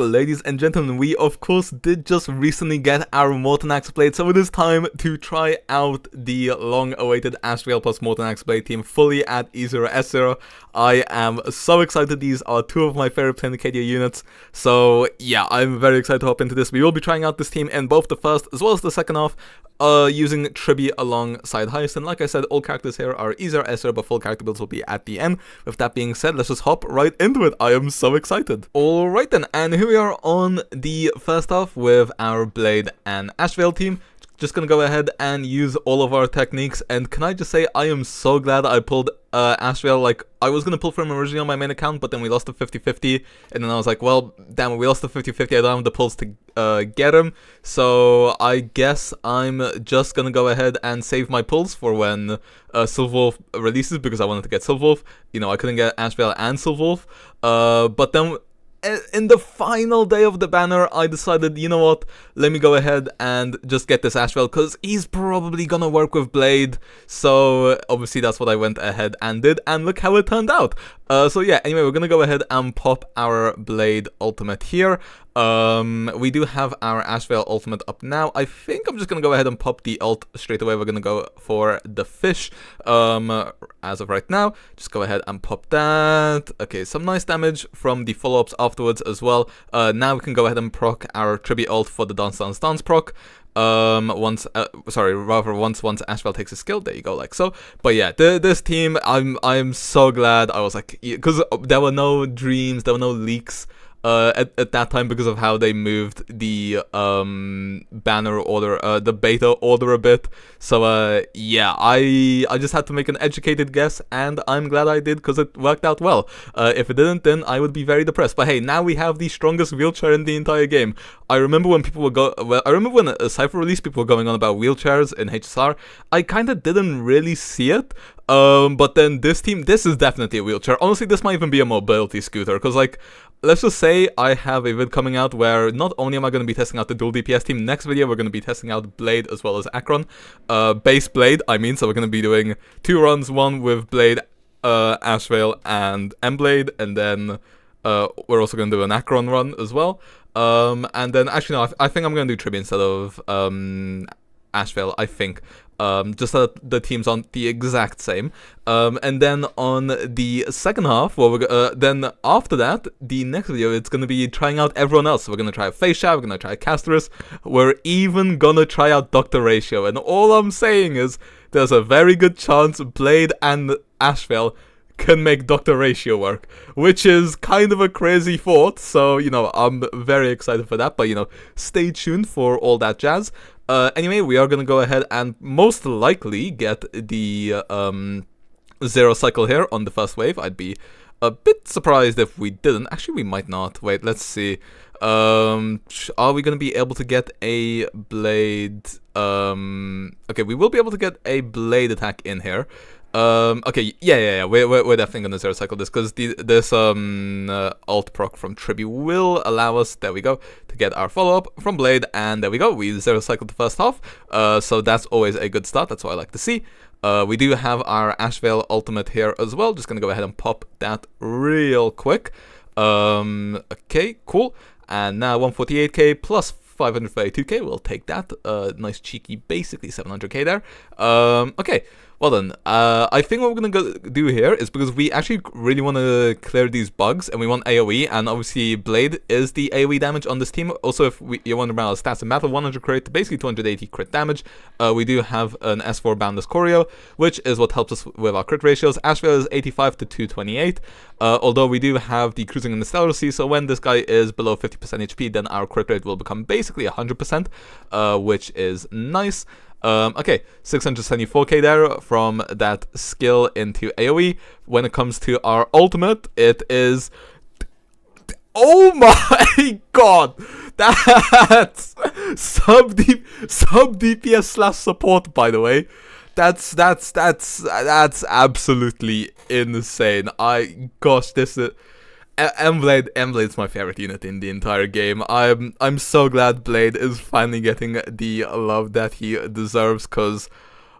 ladies and gentlemen, we of course did just recently get our MORTENAX blade, so it is time to try out the long-awaited ASHVEIL plus MORTENAX blade team fully at E0S0. I am so excited. These are two of my favorite Planecadia units, so yeah, I'm very excited to hop into this. We will be trying out this team in both the first as well as the second half, using Tribi alongside Hyacinth. Like I said, all characters here are E0S0, but full character builds will be at the end. With that being said, let's just hop right into it. I am so excited. Alright then, and here we are on the first half with our Blade and ASHVEIL team. Just gonna go ahead and use all of our techniques, and can I just say I am so glad I pulled ASHVEIL. Like, I was gonna pull from him originally on my main account, but then we lost the 50-50, and then I was like, well, damn it, we lost the 50-50, I don't have the pulls to get him, so I guess I'm just gonna go ahead and save my pulls for when Silverwolf releases, because I wanted to get Silverwolf. You know, I couldn't get ASHVEIL and Silverwolf, but then in the final day of the banner, I decided, you know what, let me go ahead and just get this ASHVEIL, because he's probably gonna work with Blade, so obviously that's what I went ahead and did, and look how it turned out. So yeah, anyway, we're gonna go ahead and pop our Blade ultimate here. We do have our ASHVEIL ultimate up now. I think I'm just gonna go ahead and pop the ult straight away. We're gonna go for the fish, as of right now. Just go ahead and pop that. Okay, some nice damage from the follow-ups afterwards as well. Now we can go ahead and proc our Tribi ult for the Dance Dance Dance proc. Once ASHVEIL takes a skill, there you go, like so. But yeah, this team, I'm so glad. I was like, because there were no dreams, there were no leaks at that time, because of how they moved the banner order, the beta order a bit. So yeah, I just had to make an educated guess, and I'm glad I did, because it worked out well. If it didn't, then I would be very depressed. But hey, now we have the strongest wheelchair in the entire game. I remember when people were I remember when a Cypher release, people were going on about wheelchairs in HSR. I kind of didn't really see it. But then this team, this is definitely a wheelchair. Honestly, this might even be a mobility scooter, because like, let's just say I have a vid coming out where not only am I going to be testing out the dual DPS team, next video we're going to be testing out Blade as well as Akron. Base Blade, I mean, so we're going to be doing 2 runs, one with Blade, ASHVEIL, and M-Blade, and then we're also going to do an Akron run as well. And then, actually no, I think I'm going to do Tribi instead of ASHVEIL, I think. Just so that the teams aren't the exact same. And then on the second half, well, then after that, the next video, it's going to be trying out everyone else. So we're going to try Facia, we're going to try Casterus, we're even going to try out Dr. Ratio. And all I'm saying is, there's a very good chance Blade and ASHVEIL can make Dr. Ratio work, which is kind of a crazy thought. So, you know, I'm very excited for that, but, you know, stay tuned for all that jazz. Anyway, we are going to go ahead and most likely get the 0 cycle here on the first wave. I'd be a bit surprised if we didn't. Actually, we might not. Wait, let's see. Are we going to be able to get a Blade? Okay, we will be able to get a Blade attack in here. Okay, yeah, we're definitely gonna 0 cycle this, because this alt proc from Tribi will allow us, there we go, to get our follow-up from Blade, and there we go, we 0 cycled the first half, so that's always a good start, that's what I like to see. We do have our ASHVEIL ultimate here as well, just gonna go ahead and pop that real quick. Okay, cool, and now 148k plus 532k, we'll take that, nice cheeky, basically 700k there. Okay. Well then, I think what we're going to do here is, because we actually really want to clear these bugs, and we want AoE, and obviously Blade is the AoE damage on this team. Also, if you're wondering about our stats in battle, 100 crit to basically 280 crit damage. We do have an S4 boundless choreo, which is what helps us with our crit ratios. ASHVEIL is 85 to 228, although we do have the cruising in the stellar sea, so when this guy is below 50% HP, then our crit rate will become basically 100%, which is nice. Okay, 674k there from that skill into AoE. When it comes to our ultimate, it is... Oh my god! That's sub DPS slash support, by the way. That's absolutely insane. Gosh, this is... M-Blade's my favorite unit in the entire game. I'm so glad Blade is finally getting the love that he deserves, because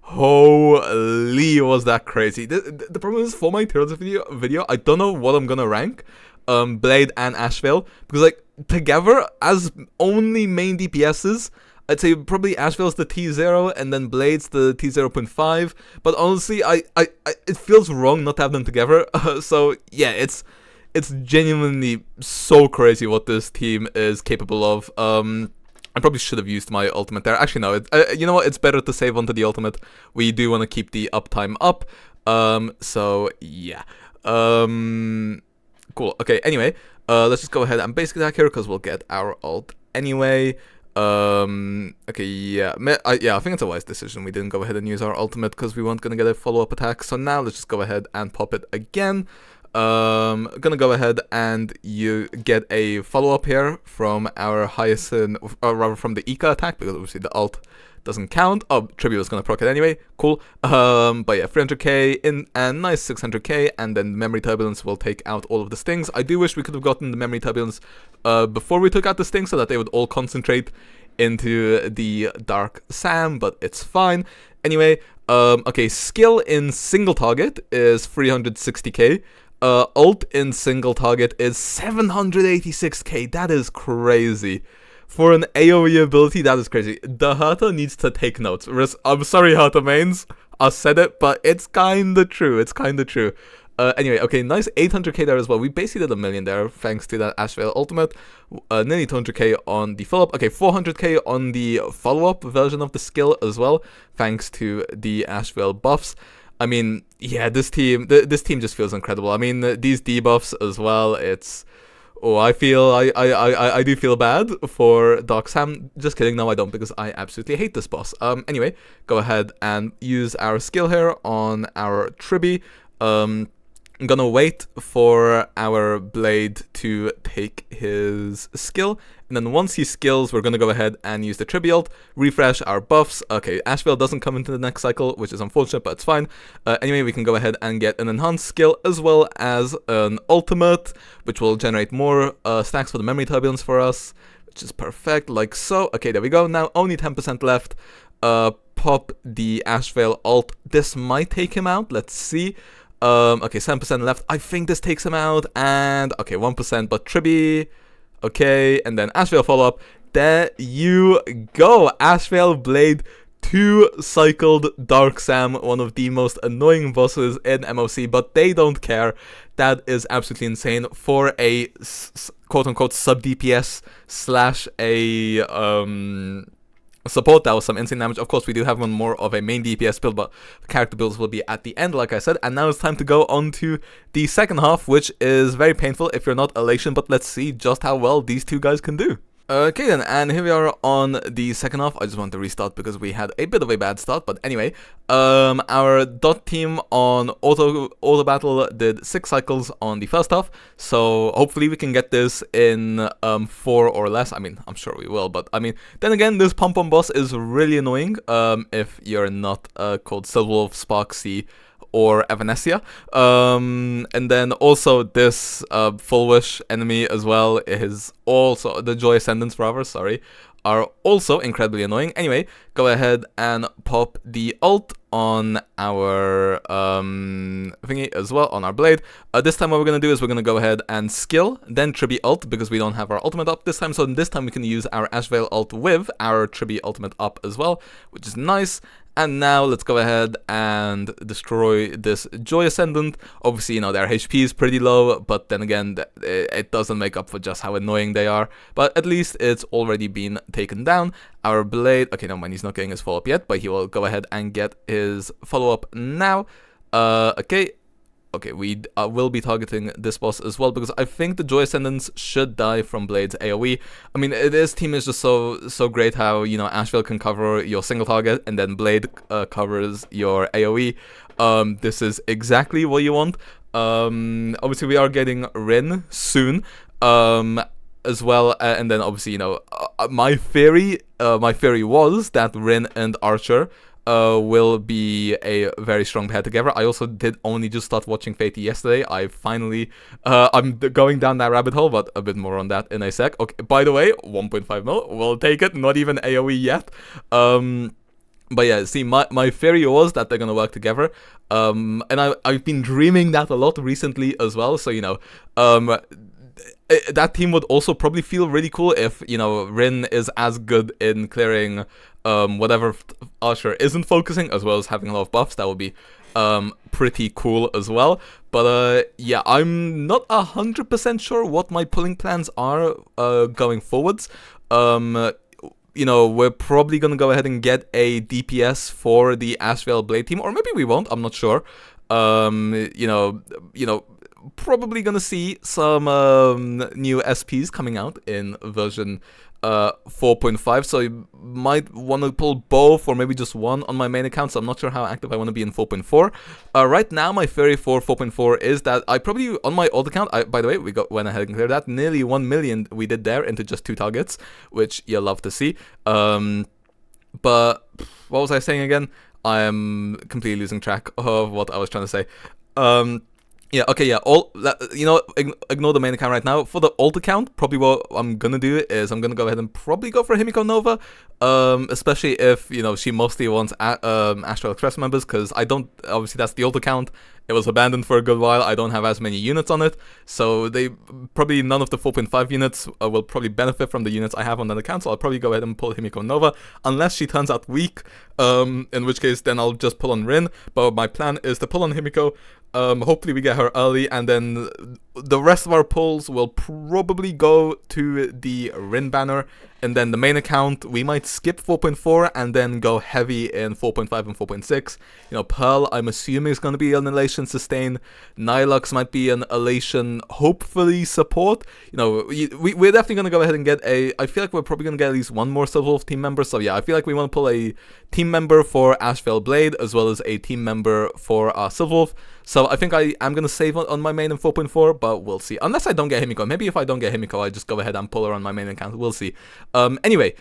holy was that crazy. The problem is, for my Turtles video, I don't know what I'm gonna rank Blade and ASHVEIL, because like together as only main DPSs, I'd say probably Ashveil's the T0 and then Blade's the T0.5. But honestly, it feels wrong not to have them together. So yeah, it's genuinely so crazy what this team is capable of. I probably should have used my ultimate there. Actually, no. You know what? It's better to save onto the ultimate. We do want to keep the uptime up. So yeah. Cool. Okay. Anyway, let's just go ahead and basic attack here because we'll get our ult anyway. Okay. Yeah. I think it's a wise decision. We didn't go ahead and use our ultimate because we weren't gonna get a follow-up attack. So now let's just go ahead and pop it again. Gonna go ahead and you get a follow-up here from our Hyacinth, or rather from the Ika attack, because obviously the ult doesn't count. Oh, Tribute was gonna proc it anyway. Cool. But yeah, 300k in and nice 600k, and then Memory Turbulence will take out all of the stings. I do wish we could have gotten the Memory Turbulence before we took out the stings, so that they would all concentrate into the Dark Sam, but it's fine. Anyway, okay, skill in single target is 360k. Ult in single target is 786k. That is crazy. For an AoE ability, that is crazy. The Herta needs to take notes. I'm sorry, Herta mains. I said it, but it's kinda true. It's kinda true. Anyway, okay, nice 800k there as well. We basically did 1 million there, thanks to that Ashveil ultimate. Nearly 200k on the follow-up. Okay, 400k on the follow-up version of the skill as well, thanks to the Ashveil buffs. I mean, yeah, this team just feels incredible. I mean, these debuffs as well. It's, oh, I do feel bad for Dark Sam. Just kidding, no, I don't, because I absolutely hate this boss. Anyway, go ahead and use our skill here on our Tribi. I'm gonna wait for our Blade to take his skill, and then once he skills, we're gonna go ahead and use the Tribi ult, refresh our buffs. Okay, Ashveil doesn't come into the next cycle, which is unfortunate, but it's fine. Anyway, we can go ahead and get an enhanced skill as well as an ultimate, which will generate more stacks for the Memory Turbulence for us, which is perfect, like so. Okay, there we go. Now only 10% left. Pop the Ashveil ult. This might take him out. Let's see. Okay, 7% left. I think this takes him out, and okay, 1%, but Tribi, okay, and then Ashveil follow-up. There you go, Ashveil Blade 2-cycled Dark Sam, one of the most annoying bosses in MOC, but they don't care. That is absolutely insane for a quote-unquote sub-DPS slash a support. That was some insane damage. Of course, we do have one more of a main DPS build, but character builds will be at the end, like I said. And now it's time to go on to the second half, which is very painful if you're not Elation, but let's see just how well these two guys can do. Okay then, and here we are on the second half. I just want to restart because we had a bit of a bad start, but anyway, our dot team on auto battle did 6 cycles on the first half, so hopefully we can get this in 4 or less. I mean, I'm sure we will, but I mean, then again, this pom-pom boss is really annoying if you're not called Silverwolf, Sparksy, or Evanesia. And then also this Full Wish enemy as well is also, the Joy Ascendants rather, sorry, are also incredibly annoying. Anyway, go ahead and pop the ult on our thingy as well, on our Blade. This time what we're going to do is we're going to go ahead and skill, then Tribi ult, because we don't have our ultimate up this time. So this time we can use our Ashveil ult with our Tribi ultimate up as well, which is nice. And now let's go ahead and destroy this Joy Ascendant. Obviously, you know, their HP is pretty low, but then again, it doesn't make up for just how annoying they are. But at least it's already been taken down. Our Blade, okay, no mind, he's not getting his follow-up yet, but he will go ahead and get his follow-up now. Okay, we will be targeting this boss as well, because I think the Joy Ascendants should die from Blade's AoE. I mean, this team is just so great how, you know, Ashveil can cover your single target, and then Blade covers your AoE. This is exactly what you want. Obviously, we are getting Rin soon, as well, and then obviously, you know, my theory was that Rin and Archer will be a very strong pair together. I also did only just start watching Fate yesterday. I finally, I'm going down that rabbit hole, but a bit more on that in a sec. Okay, by the way, 1.5 mil, we'll take it, not even AoE yet. But yeah, see, my theory was that they're gonna work together, and I've been dreaming that a lot recently as well, so, you know, that team would also probably feel really cool if, you know, Rin is as good in clearing whatever Usher isn't focusing, as well as having a lot of buffs. That would be pretty cool as well. But yeah, I'm not 100% sure what my pulling plans are going forwards. You know, we're probably gonna go ahead and get a DPS for the ASHVEIL Blade team, or maybe we won't, I'm not sure. You know, probably gonna see some new SPs coming out in version 4.5, so you might want to pull both or maybe just one on my main account, so I'm not sure how active I want to be in 4.4. Right now, my theory for 4.4 is that I probably, on my old account, by the way, went ahead and cleared that, nearly 1 million we did there into just 2 targets, which you'll love to see. But what was I saying again? I am completely losing track of what I was trying to say. Yeah, okay, yeah, you know, ignore the main account right now. For the alt account, probably what I'm gonna do is I'm gonna go ahead and probably go for Himiko Nova, especially if, you know, she mostly wants Astral Express members, because I don't, obviously that's the alt account, it was abandoned for a good while, I don't have as many units on it, so probably none of the 4.5 units will probably benefit from the units I have on that account, so I'll probably go ahead and pull Himiko Nova, unless she turns out weak, in which case then I'll just pull on Rin, but my plan is to pull on Himiko. Hopefully we get her early, and then the rest of our pulls will probably go to the Rin banner, and then the main account, we might skip 4.4 and then go heavy in 4.5 and 4.6. You know, Pearl, I'm assuming is going to be an Elation sustain. Nilux might be an Elation, hopefully, support. You know, we're definitely going to go ahead and get I feel like we're probably going to get at least one more Silverwolf team member. So yeah, I feel like we want to pull a team member for ASHVEIL Blade, as well as a team member for Silverwolf. So I think I am going to save on my main in 4.4, but we'll see. Unless I don't get Himiko. Maybe if I don't get Himiko, I just go ahead and pull her on my main account. We'll see. Anyway,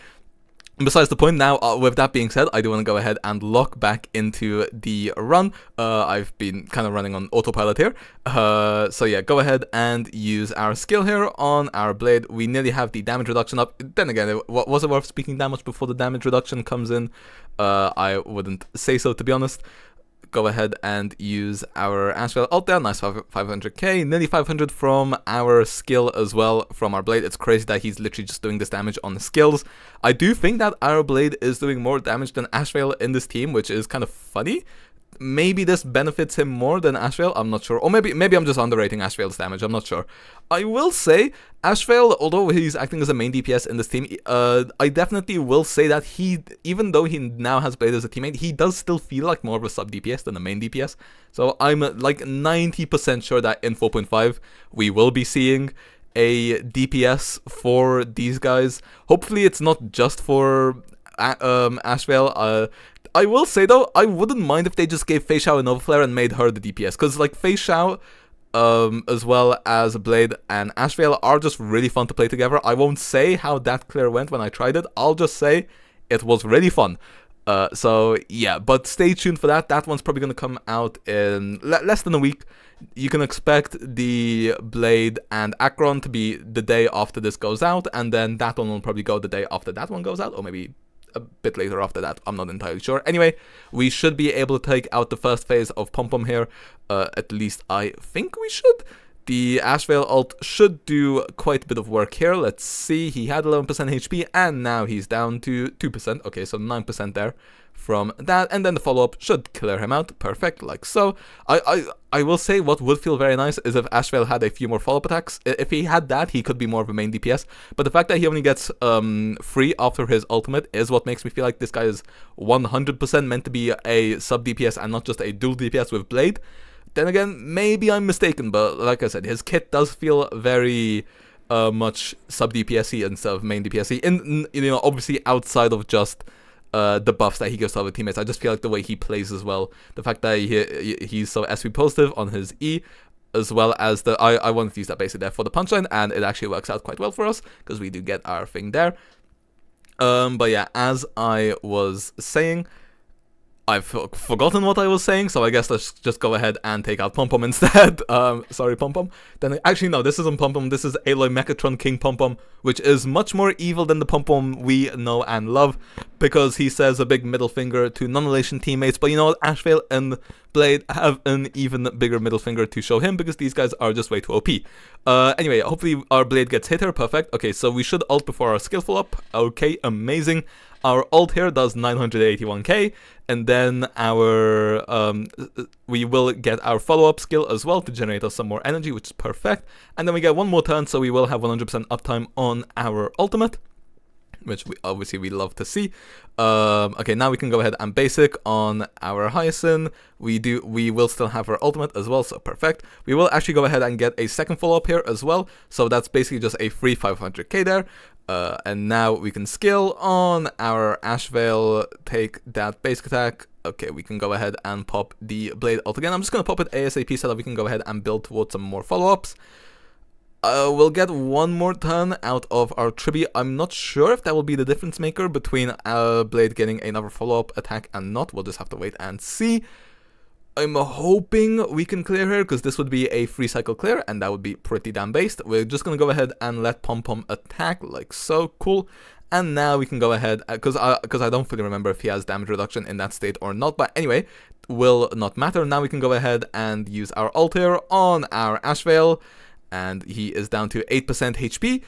besides the point, now with that being said, I do want to go ahead and lock back into the run. I've been kind of running on autopilot here. So yeah, go ahead and use our skill here on our blade. We nearly have the damage reduction up. Then again, was it worth speaking that much before the damage reduction comes in? I wouldn't say so, to be honest. Go ahead and use our ASHVEIL ult there, nice 500k, nearly 500 from our skill as well from our blade. It's crazy that he's literally just doing this damage on the skills. I do think that our blade is doing more damage than ASHVEIL in this team, which is kind of funny. Maybe this benefits him more than ASHVEIL, I'm not sure. Or maybe I'm just underrating ASHVEIL's damage, I'm not sure. I will say, ASHVEIL, although he's acting as a main DPS in this team, I definitely will say that even though he now has Blade as a teammate, he does still feel like more of a sub DPS than a main DPS. So I'm like 90% sure that in 4.5 we will be seeing a DPS for these guys. Hopefully it's not just for ASHVEIL. I will say though, I wouldn't mind if they just gave Fei Xiao a Nova Flare and made her the DPS, because like Fei Xiao, as well as Blade and ASHVEIL are just really fun to play together. I won't say how that clear went when I tried it, I'll just say it was really fun. So yeah, but stay tuned for that. That one's probably going to come out in less than a week. You can expect the Blade and Akron to be the day after this goes out, and then that one will probably go the day after that one goes out, or maybe a bit later after that, I'm not entirely sure. Anyway, we should be able to take out the first phase of Pom Pom here, at least I think we should. The ASHVEIL ult should do quite a bit of work here. Let's see, he had 11% HP and now he's down to 2%, okay, so 9% there from that, and then the follow-up should clear him out, perfect, like so. I will say what would feel very nice is if ASHVEIL had a few more follow-up attacks. If he had that, he could be more of a main DPS, but the fact that he only gets free after his ultimate is what makes me feel like this guy is 100% meant to be a sub DPS and not just a dual DPS with Blade. Then again, maybe I'm mistaken, but like I said, his kit does feel very much sub DPS-y instead of main DPS-y, you know, obviously outside of just the buffs that he gives to other teammates. I just feel like the way he plays as well, the fact that he's so SP positive on his E, as well as I wanted to use that basically there for the punchline, and it actually works out quite well for us because we do get our thing there. But yeah, as I was saying, I've forgotten what I was saying, so I guess let's just go ahead and take out Pom Pom instead. Sorry, Pom Pom. Then actually no, this isn't Pom Pom. This is Aloy Mechatron King Pom Pom, which is much more evil than the Pom Pom we know and love, because he says a big middle finger to non-relation teammates. But you know what? Ashvale and Blade have an even bigger middle finger to show him, because these guys are just way too OP. Anyway, hopefully our Blade gets hit here. Perfect. Okay, so we should ult before our skillful up. Okay, amazing. Our ult here does 981k, and then our we will get our follow-up skill as well to generate us some more energy, which is perfect. And then we get one more turn, so we will have 100% uptime on our ultimate, which we love to see. Okay, now we can go ahead and basic on our Hyacinth. We will still have our ultimate as well, so perfect. We will actually go ahead and get a second follow-up here as well, so that's basically just a free 500k there. And now we can skill on our Ashvale, take that basic attack. Okay, we can go ahead and pop the Blade ult again. I'm just going to pop it ASAP so that we can go ahead and build towards some more follow-ups. We'll get one more turn out of our Tribi. I'm not sure if that will be the difference maker between Blade getting another follow-up attack and not. We'll just have to wait and see. I'm hoping we can clear here, because this would be a free cycle clear, and that would be pretty damn based. We're just going to go ahead and let Pom Pom attack, like so. Cool. And now we can go ahead, because I don't fully remember if he has damage reduction in that state or not, but anyway, will not matter. Now we can go ahead and use our ult here on our Ashvale, and he is down to 8% HP.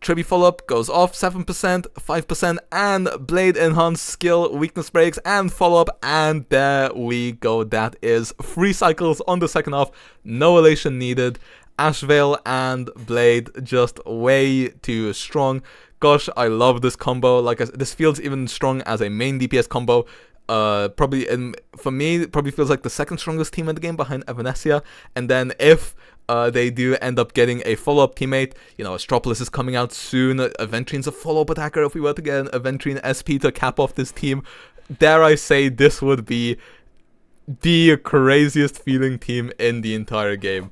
Tribi follow-up goes off 7%, 5%, and Blade enhanced skill, weakness breaks, and follow-up, and there we go. That is 3 cycles on the second half, no elation needed. Ashvale and Blade just way too strong. Gosh, I love this combo. Like, this feels even strong as a main DPS combo. For me, it probably feels like the second strongest team in the game behind Evanescence. And then if they do end up getting a follow-up teammate, you know, Astropolis is coming out soon, Aventrine's a follow-up attacker. If we were to get an Aventrine SP to cap off this team, dare I say, this would be the craziest feeling team in the entire game.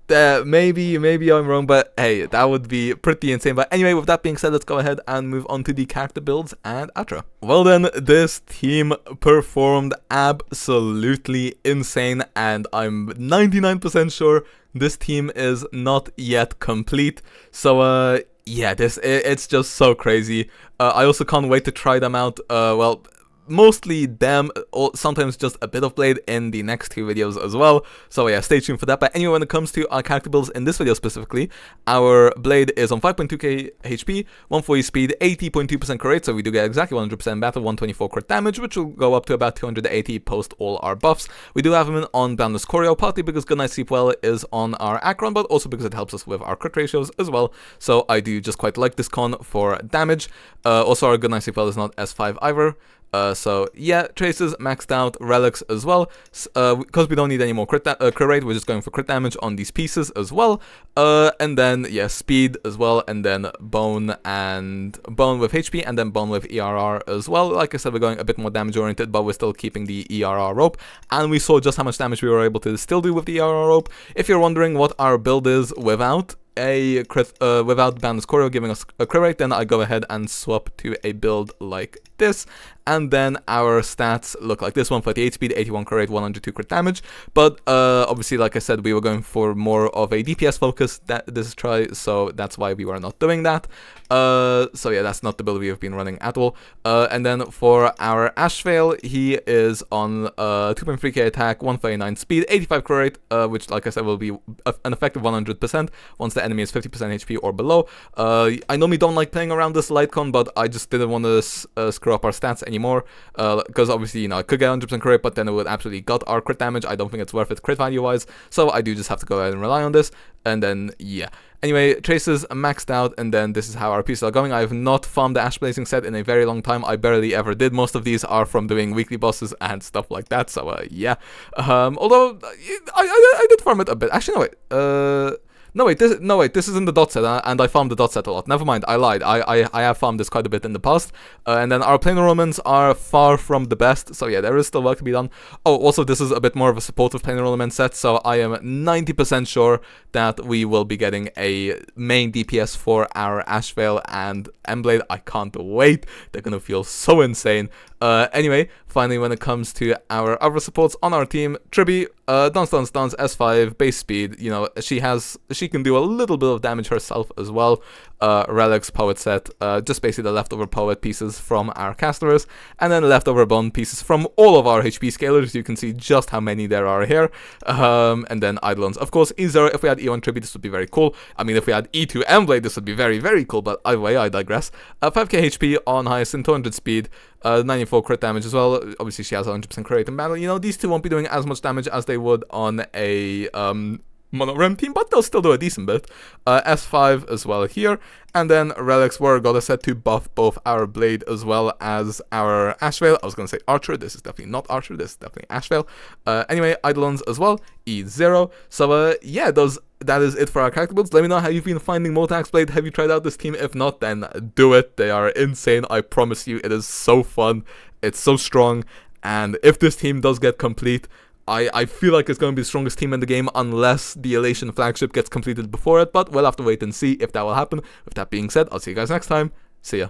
Maybe I'm wrong, but hey, that would be pretty insane. But anyway, with that being said, let's go ahead and move on to the character builds and outro. Well then, this team performed absolutely insane, and I'm 99% sure this team is not yet complete. So yeah, it's just so crazy. I also can't wait to try them out. Well, mostly them, or sometimes just a bit of Blade in the next 2 videos as well. So yeah, stay tuned for that. But anyway, when it comes to our character builds in this video specifically, our Blade is on 5.2k HP, 140 speed, 80.2% crit rate, so we do get exactly 100% battle, 124 crit damage, which will go up to about 280 post all our buffs. We do have him on Boundless Choreo, partly because Goodnight Sleep Well is on our Akron, but also because it helps us with our crit ratios as well. So I do just quite like this con for damage. Also, our Goodnight Sleep Well is not S5 either. So yeah, traces maxed out, relics as well, because we don't need any more crit rate, we're just going for crit damage on these pieces as well, and then yeah, speed as well, and then bone with HP, and then bone with ERR as well. Like I said, we're going a bit more damage oriented, but we're still keeping the ERR rope, and we saw just how much damage we were able to still do with the ERR rope. If you're wondering what our build is without without Boundless Choreo giving us a crit rate, then I go ahead and swap to a build like this, and then our stats look like this: 148 speed, 81 crit rate, 102 crit damage. But obviously, like I said, we were going for more of a DPS focus this try, so that's why we were not doing that. So yeah, that's not the build we have been running at all. And then for our Ashvale, he is on 2.3k attack, 139 speed, 85 crit rate, which, like I said, will be an effective 100% once the enemy is 50% HP or below. I normally don't like playing around this light con, but I just didn't want to screw up our stats anymore, because obviously, you know, I could get 100% crit rate, but then it would absolutely gut our crit damage. I don't think it's worth it crit value wise, so I do just have to go ahead and rely on this. And then yeah, anyway, traces maxed out, and then this is how our pieces are going. I have not farmed the Ash Blazing set in a very long time. I barely ever did. Most of these are from doing weekly bosses and stuff like that, so yeah. Although I did farm it a bit. Actually, no, wait. No wait, this isn't the dot set, and I farmed the dot set a lot. Never mind, I lied. I have farmed this quite a bit in the past. And then our planar elements are far from the best, so yeah, there is still work to be done. Oh, also this is a bit more of a supportive planar element set, so I am 90% sure that we will be getting a main DPS for our Ashvale and Emblade. I can't wait. They're gonna feel so insane. Anyway, finally, when it comes to our other supports on our team, Tribi, dance, S5, base speed, you know, she can do a little bit of damage herself as well. Relics, poet set, just basically the leftover poet pieces from our casters, and then leftover bond pieces from all of our HP scalers. You can see just how many there are here. And then Eidolons. Of course, E0, if we had E1 Tribi, this would be very cool. I mean, if we had E2 Emblade, this would be very, very cool, but either way, I digress. 5k HP on Hyacinth, 200 speed, 94 crit damage as well. Obviously, she has 100% crit rate in battle. You know, these two won't be doing as much damage as they would on a mono-rem team, but they'll still do a decent bit. S5 as well here. And then Relics were got a set to buff both our Blade as well as our Ashvale. I was going to say Archer. This is definitely not Archer. This is definitely Ashvale. Anyway, Eidolons as well. E0. So, yeah, that is it for our character builds. Let me know how you've been finding MORTENAX Blade. Have you tried out this team? If not, then do it. They are insane. I promise you. It is so fun. It's so strong. And if this team does get complete, I feel like it's going to be the strongest team in the game unless the Elation flagship gets completed before it, but we'll have to wait and see if that will happen. With that being said, I'll see you guys next time. See ya.